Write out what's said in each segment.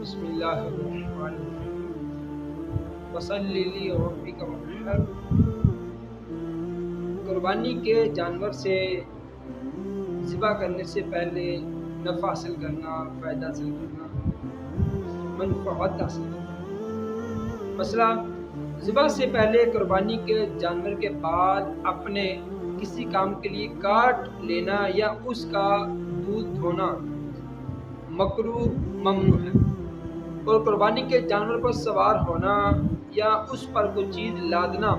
بسم اللہ الرحمن الرحیم وصلی لی ربک وانحر۔ قربانی کے جانور سے ذبح کرنے سے پہلے نفع حاصل کرنا، فائدہ حاصل کرنا، منفعت حاصل کرنا۔ مسئلہ ذبح سے پہلے قربانی کے جانور کے بال اپنے کسی کام کے لیے کاٹ لینا یا اس کا دودھ دھونا مکروہ ممنوع ہے، اور قربانی کے جانور پر سوار ہونا یا اس پر کوئی چیز لادنا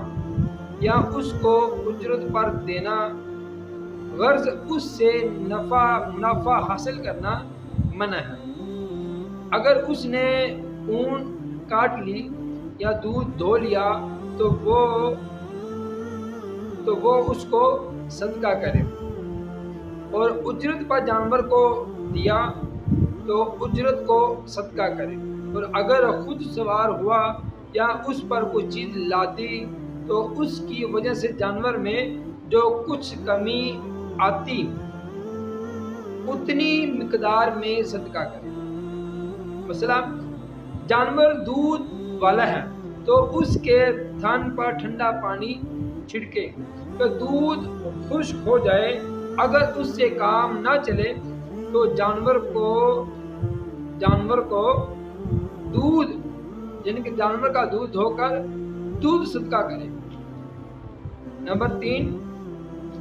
یا اس کو اجرت پر دینا غرض اس سے منافع حاصل کرنا منع ہے۔ اگر اس نے اون کاٹ لی یا دودھ دھو لیا تو وہ اس کو صدقہ کرے، اور اجرت پر جانور کو دیا تو اجرت کو صدقہ کرے، اور اگر خود سوار ہوا یا اس پر کوئی چیز لادی تو اس کی وجہ سے جانور میں جو کچھ کمی آتی اتنی مقدار میں صدقہ کرے۔ مثلا جانور دودھ والا ہے تو اس کے تھن پر ٹھنڈا پانی چھڑکے تو دودھ خشک ہو جائے، اگر اس سے کام نہ چلے تو جانور کو دودھ یعنی کہ جانور کا دودھ دھو کر دودھ صدقہ کرے۔ نمبر 3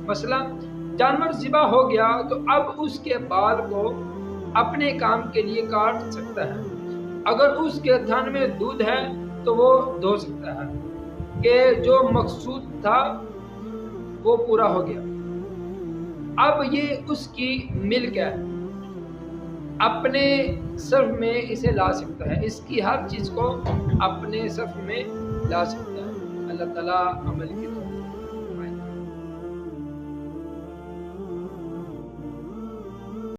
مسئلہ جانور ذبح ہو گیا تو اب اس کے بال کو اپنے کام کے لیے کاٹ سکتا ہے، اگر اس کے تھن میں دودھ ہے تو وہ دھو سکتا ہے کہ جو مقصود تھا وہ پورا ہو گیا۔ اب یہ اس کی ملک ہے، اپنے صرف میں اسے لا سکتا ہے، اس کی ہر چیز کو اپنے صرف میں لا سکتا ہے۔ اللہ تعالیٰ عمل کی توفیق